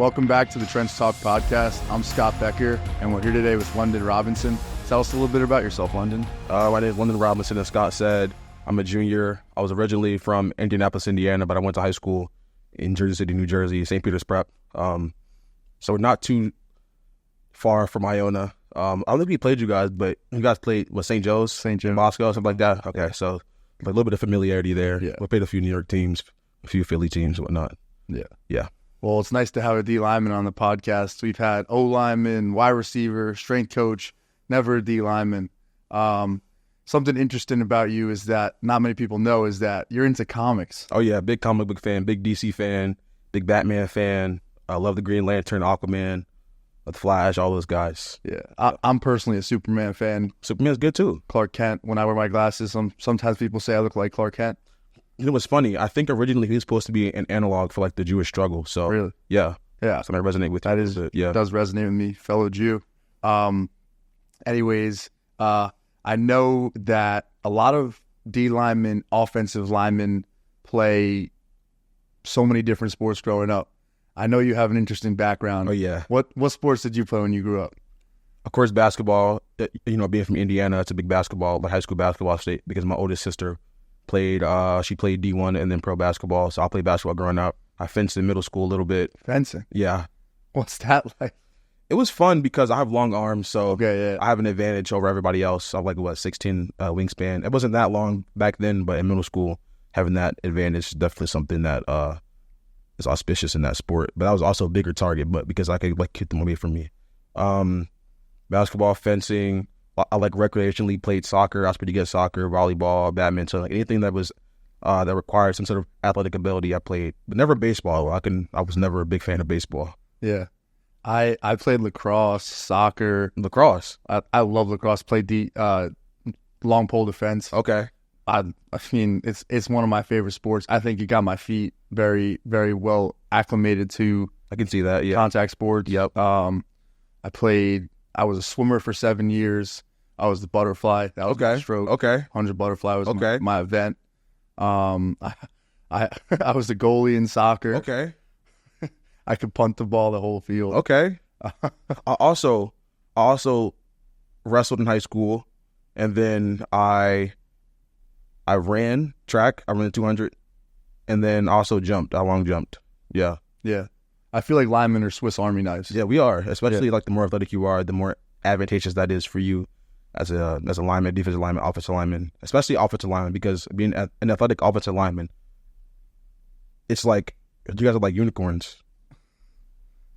Welcome back to the Trench Talk podcast. I'm Scott Becker, and we're here today with London Robinson. Tell us a little bit about yourself, London. My name is London Robinson, as Scott said. I'm a junior. I was originally from Indianapolis, Indiana, but I went to high school in Jersey City, New Jersey, St. Peter's Prep. So we're not too far from Iona. I don't think we played you guys, but you guys played, St. Joe's? St. Joe's. Bosco, something like that? Okay, so a little bit of familiarity there. Yeah. We played a few New York teams, a few Philly teams and whatnot. Yeah. Well, it's nice to have a D lineman on the podcast. We've had O lineman, wide receiver, strength coach, never a D lineman. Something interesting about you is that not many people know is that you're into comics. Oh, yeah, big comic book fan, big DC fan, big Batman fan. I love the Green Lantern, Aquaman, the Flash, all those guys. Yeah, I'm personally a Superman fan. Superman's good, too. Clark Kent, when I wear my glasses, sometimes people say I look like Clark Kent. You know what's funny? I think originally he was supposed to be an analog for like the Jewish struggle. So Really? yeah, Yeah. so I resonate with That you. is, yeah. does resonate with me, fellow Jew. Anyways, I know that a lot of D linemen, offensive linemen play so many different sports growing up. I know you have an interesting background. Oh yeah. What sports did you play when you grew up? Of course, basketball. You know, being from Indiana, it's a big basketball, like high school basketball state. Because my oldest sister played, she played D1 and then pro basketball. So I played basketball growing up. I fenced in middle school a little bit. Fencing. Yeah, What's that like? it was fun because I have long arms, so Okay, yeah. I have an advantage over everybody else. I'm like 6'10" wingspan. It wasn't that long back then, but in middle school, having that advantage is definitely something that is auspicious in that sport. But I was also a bigger target, but because I could like keep them away from me. Basketball, fencing. I like recreationally played soccer. I was pretty good at soccer, volleyball, badminton, like anything that was that required some sort of athletic ability. I played, but never baseball. I was never a big fan of baseball. Yeah. I played lacrosse, soccer. Lacrosse. I love lacrosse. Played long pole defense. Okay. I mean, it's one of my favorite sports. I think it got my feet very, very well acclimated to I can see that. Yeah. contact sports. Yep. I was a swimmer for 7 years. I was the butterfly. That was my stroke. Okay. 100 butterfly was Okay. my event. I was the goalie in soccer. Okay. I could punt the ball the whole field. Okay. I also wrestled in high school, and then I ran track. I ran 200, and then also jumped. I long jumped. Yeah. Yeah. I feel like linemen are Swiss Army knives. Yeah, we are. Especially like the more athletic you are, the more advantageous that is for you as a lineman, defensive lineman, offensive lineman, especially offensive lineman, because being an athletic offensive lineman, it's like you guys are like unicorns.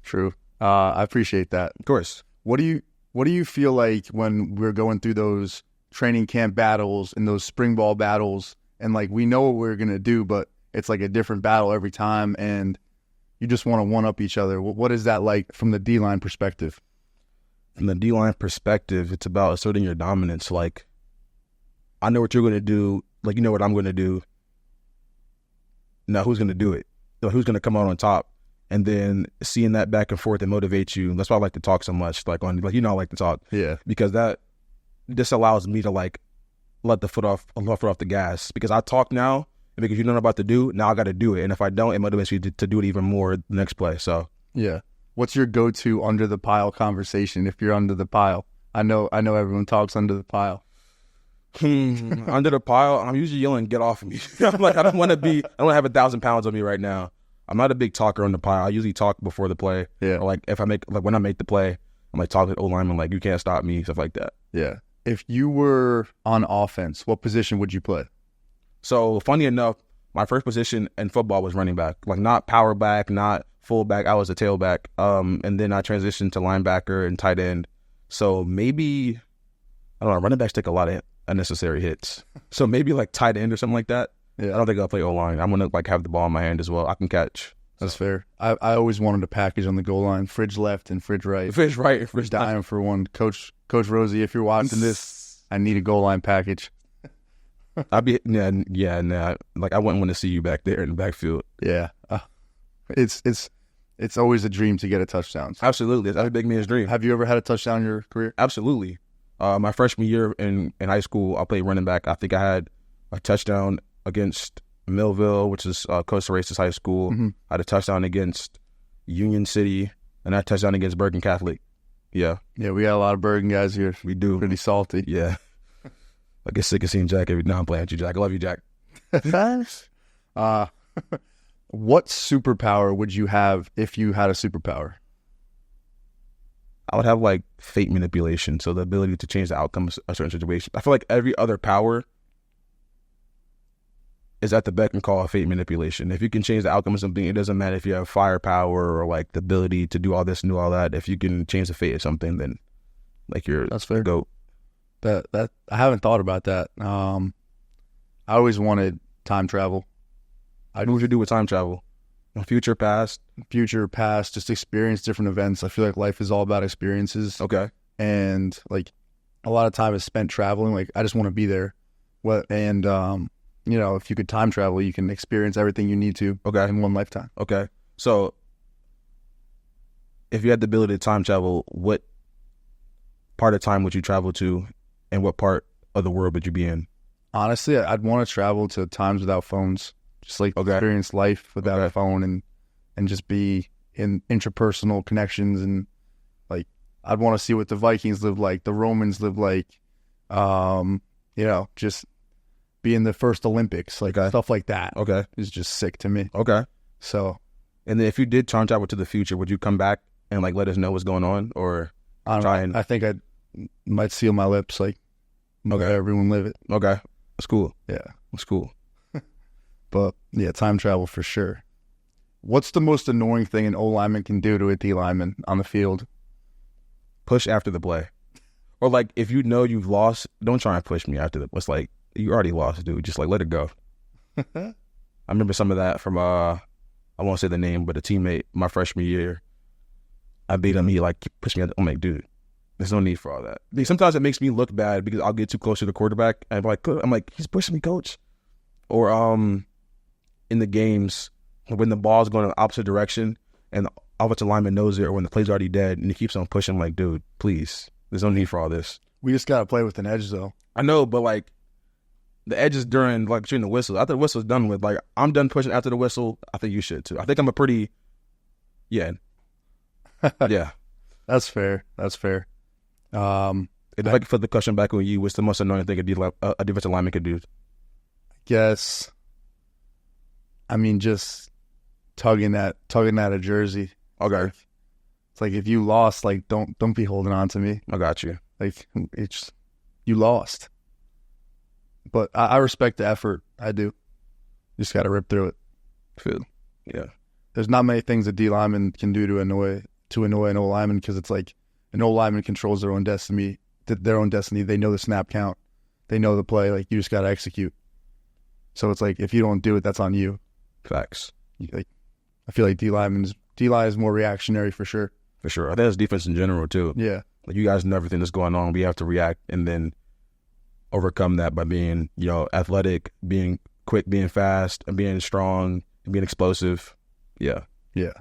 True. I appreciate that. Of course. What do you feel like when we're going through those training camp battles and those spring ball battles, and like we know what we're gonna do, but it's like a different battle every time, and you just want to one up each other. What is that like from the D line perspective? From the D-line perspective, it's about asserting your dominance. Like, I know what you're going to do. Like, you know what I'm going to do. Now, who's going to do it? So who's going to come out on top? And then seeing that back and forth and motivate you. That's why I like to talk so much. Like, I like to talk. Yeah. Because this allows me to, like, let the foot off the gas. Because I talk now, and because you know what I'm about to do, now I got to do it. And if I don't, it motivates you to do it even more the next play. So, yeah. What's your go-to under the pile conversation if you're under the pile? I know everyone talks under the pile. Under the pile, I'm usually yelling, "Get off of me!" I'm like, I don't want to have 1,000 pounds on me right now. I'm not a big talker on the pile. I usually talk before the play. Yeah. Or like when I make the play, I'm like talking to O-lineman, like, you can't stop me, stuff like that. Yeah. If you were on offense, what position would you play? So funny enough, my first position in football was running back, like not power back, not fullback. I was a tailback. And then I transitioned to linebacker and tight end. So maybe, I don't know, running backs take a lot of unnecessary hits. So maybe like tight end or something like that. Yeah. I don't think I'll play O-line. I'm going to like have the ball in my hand as well. I can catch. That's fair. I always wanted a package on the goal line, fridge left and fridge right. Fridge right, fridge Dying for one. Coach Rosie, if you're watching this, I need a goal line package. Like I wouldn't want to see you back there in the backfield. Yeah. It's always a dream to get a touchdown. Absolutely. That's a big man's dream. Have you ever had a touchdown in your career? Absolutely. My freshman year in high school, I played running back. I think I had a touchdown against Millville, which is Costa Rica's high school. Mm-hmm. I had a touchdown against Union City, and that touchdown against Bergen Catholic. Yeah. Yeah, we got a lot of Bergen guys here. We do. Pretty salty. Yeah. I get sick of seeing Jack every now. I'm playing with you, Jack. I love you, Jack. What superpower would you have if you had a superpower? I would have like fate manipulation, so the ability to change the outcome of a certain situation. I feel like every other power is at the beck and call of fate manipulation. If you can change the outcome of something, it doesn't matter if you have firepower or like the ability to do all this and do all that. If you can change the fate of something, then like That's fair. GOAT. That I haven't thought about that. I always wanted time travel. What would you do with time travel? Future, past, just experience different events. I feel like life is all about experiences. Okay. And like a lot of time is spent traveling. Like I just want to be there. And if you could time travel, you can experience everything you need to in one lifetime. Okay. So if you had the ability to time travel, what part of time would you travel to, and what part of the world would you be in? Honestly, I'd want to travel to times without phones. Just like experience life without a phone and just be in interpersonal connections, and like I'd want to see what the Vikings live like, the Romans live like, just be in the first Olympics, like stuff like that. Okay, is just sick to me. Okay, so and then if you did time travel to the future, would you come back and like let us know what's going on, or I think I might seal my lips, like let everyone live it. Okay, that's cool. Yeah, that's cool. But yeah, time travel for sure. What's the most annoying thing an O lineman can do to a D lineman on the field? Push after the play. Or like if you know you've lost, don't try and push me after the It's like you already lost, dude. Just like let it go. I remember some of that from I won't say the name, but a teammate my freshman year. I beat him. He like pushed me. I'm like, dude, there's no need for all that. Sometimes it makes me look bad because I'll get too close to the quarterback and I'm like, he's pushing me, coach. Or in the games when the ball's going in the opposite direction and the offensive lineman knows it, or when the play's already dead and he keeps on pushing, like, dude, please, there's no need for all this. We just got to play with an edge, though. I know, but like the edge is during, like, between the whistles. After the whistle's done with, like, I'm done pushing after the whistle. I think you should too. I think I'm a pretty, yeah. That's fair. If I could put the question back on you, what's the most annoying thing a defensive lineman could do? Guess, I mean, just tugging at a jersey. Okay. It's like if you lost, like don't be holding on to me. I got you. Like you lost. But I respect the effort. I do. You just got to rip through it. Feel. Yeah. There's not many things a D lineman can do to annoy an O lineman, because it's like an O lineman controls their own destiny. They know the snap count. They know the play. Like you just got to execute. So it's like if you don't do it, that's on you. Facts. Like I feel like D-line is more reactionary for sure. For sure. I think that's defense in general too. Yeah. Like you guys know everything that's going on. We have to react and then overcome that by being, athletic, being quick, being fast, and being strong, and being explosive. Yeah. Yeah.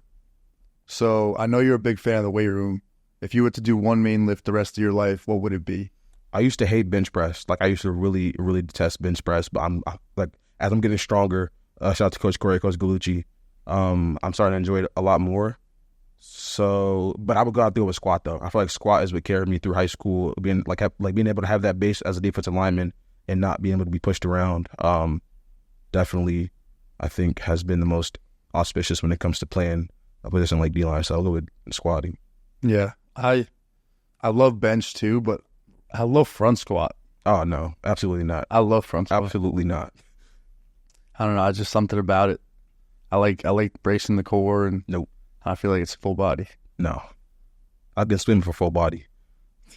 So I know you're a big fan of the weight room. If you were to do one main lift the rest of your life, what would it be? I used to hate bench press. Like I used to really, really detest bench press, but as I'm getting stronger, shout out to Coach Corey, Coach Gallucci, I'm starting to enjoy it a lot more. So, but I would go out there with squat though. I feel like squat is what carried me through high school, being able to have that base as a defensive lineman and not being able to be pushed around. Definitely, I think has been the most auspicious when it comes to playing a position like D-line. So I'll go with squatting. Yeah, I love bench too, but I love front squat. Oh no, absolutely not. I love front squat. Absolutely not. I don't know. It's just something about it. I like bracing the core, and nope. I feel like it's full body. No, I've been swimming for full body.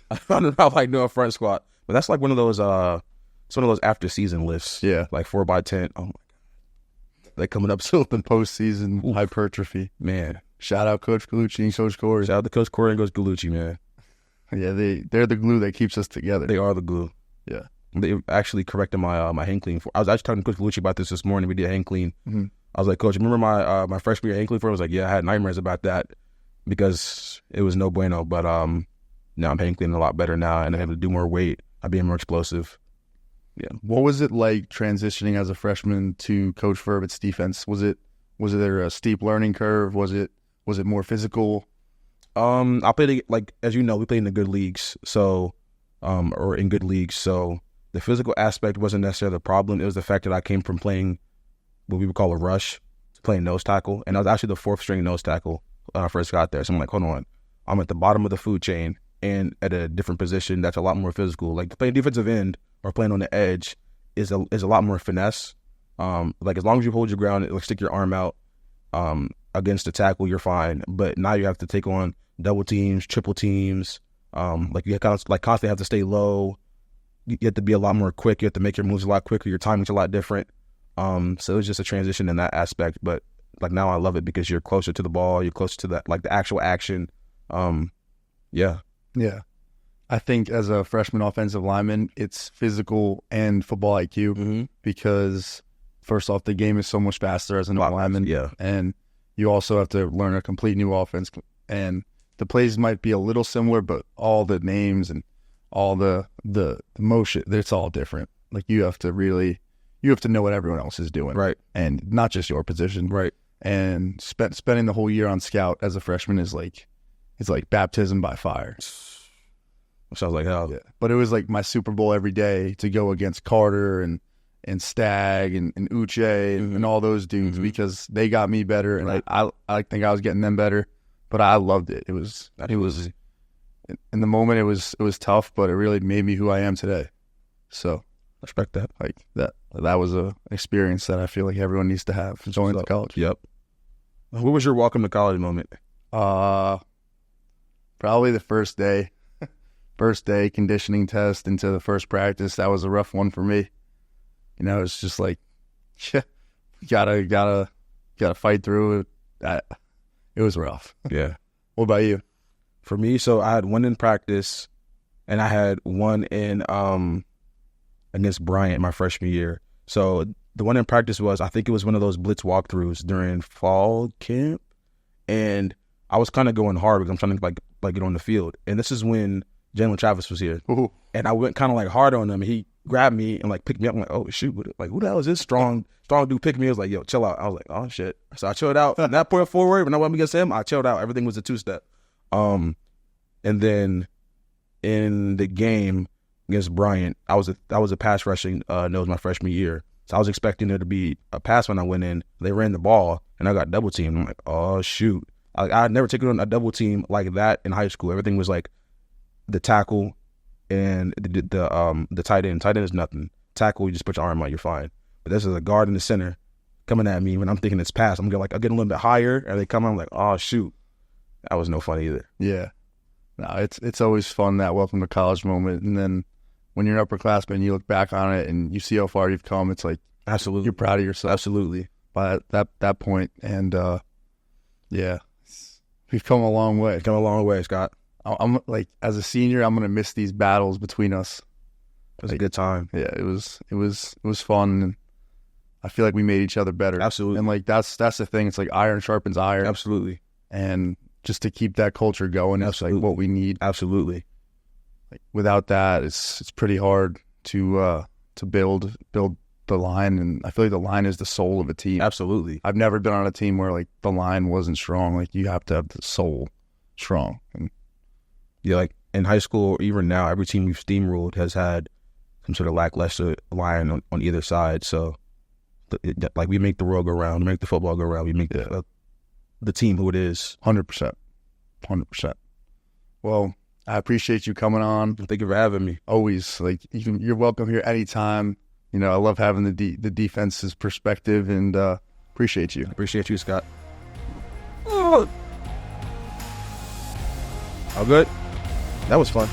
I don't know if I know a front squat, but that's like one of those. It's one of those after season lifts. Yeah, like 4x10. Oh my god, they're coming up soon. Postseason hypertrophy. Man, shout out Coach Gallucci and Coach Corey. Shout out to Coach Corey and Coach Gallucci, man. Yeah, they're the glue that keeps us together. They are the glue. Yeah. They actually corrected my hang clean. I was actually talking to Coach Gallucci about this morning. We did hang clean. Mm-hmm. I was like, Coach, remember my freshman year hang clean for? I was like, yeah, I had nightmares about that because it was no bueno. But now I'm hang cleaning a lot better now, and I'm able to do more weight. I'm being more explosive. Yeah. What was it like transitioning as a freshman to Coach Furbitt's defense? Was there a steep learning curve? Was it Was it more physical? I played, like, as you know, we played in the good leagues, so or in good leagues. So the physical aspect wasn't necessarily the problem. It was the fact that I came from playing what we would call a rush, to playing nose tackle, and I was actually the 4th string nose tackle when I first got there. So I'm like, hold on, I'm at the bottom of the food chain and at a different position that's a lot more physical. Like playing defensive end or playing on the edge is a lot more finesse. Like as long as you hold your ground, like stick your arm out against the tackle, you're fine. But now you have to take on double teams, triple teams. Like you kind of like constantly have to stay low. You have to be a lot more quick. You have to make your moves a lot quicker. Your timing's a lot different. So it was just a transition in that aspect. But like now I love it because you're closer to the ball. You're closer to that, like the actual action. Yeah. Yeah. I think as a freshman offensive lineman, it's physical and football IQ because first off, the game is so much faster as an lineman. Yeah. And you also have to learn a complete new offense. And the plays might be a little similar, but all the names and all the motion, it's all different. Like you have to know what everyone else is doing. Right. And not just your position. Right. And spending the whole year on scout as a freshman is like, it's like baptism by fire. Sounds like hell. Yeah. But it was like my Super Bowl every day to go against Carter and Stagg and Uche and all those dudes because they got me better and I think I was getting them better. But I loved it. It was in the moment it was tough, but it really made me who I am today. So respect that. Like that was a experience that I feel like everyone needs to have going to college. Yep. What was your welcome to college moment? Probably the first day conditioning test into the first practice. That was a rough one for me. You know, it's just like, gotta fight through it. It was rough. Yeah. What about you? For me, so I had one in practice, and I had one in against Bryant my freshman year. So the one in practice was, I think it was one of those blitz walkthroughs during fall camp, and I was kind of going hard because I'm trying to like get on the field. And this is when Jalen Travis was here. Ooh. And I went kind of like hard on him. He grabbed me and like picked me up. I'm like, oh shoot, who the hell is this strong dude picking me? I was like, yo, chill out. I was like, oh shit. So I chilled out. From that point forward, when I went against him, I chilled out. Everything was a 2-step. And then in the game against Bryant, I was a pass rushing nose my freshman year. So I was expecting there to be a pass when I went in. They ran the ball and I got double teamed. I'm like, oh shoot. I had never taken on a double team like that in high school. Everything was like the tackle and the tight end. Tight end is nothing. Tackle, you just put your arm out, you're fine. But this is a guard in the center coming at me when I'm thinking it's pass. I'm getting a little bit higher, and they come out, I'm like, oh shoot, that was no fun either. Yeah, no, it's always fun, that welcome to college moment, and then when you're an upperclassman, you look back on it and you see how far you've come. It's like absolutely you're proud of yourself. Absolutely. By that point, and yeah, we've come a long way. Come a long way, Scott. I'm like, as a senior, I'm gonna miss these battles between us. It was a good time. Yeah, it was fun, and I feel like we made each other better. Absolutely. And like that's the thing. It's like iron sharpens iron. Absolutely. And just to keep that culture going, it's like what we need. Absolutely. Like without that, it's pretty hard to build the line, and I feel like the line is the soul of a team. Absolutely. I've never been on a team where like the line wasn't strong. Like you have to have the soul strong. And yeah, like in high school, even now, every team we've steamrolled has had some sort of lackluster line on either side. So, like we make the world go round, we make the football go round, we make the team who it is. 100%. Well, I appreciate you coming on. Thank you for having me. Always, like you're welcome here anytime. You know, I love having the defense's perspective, and appreciate you. Appreciate you, Scott. All good. That was fun.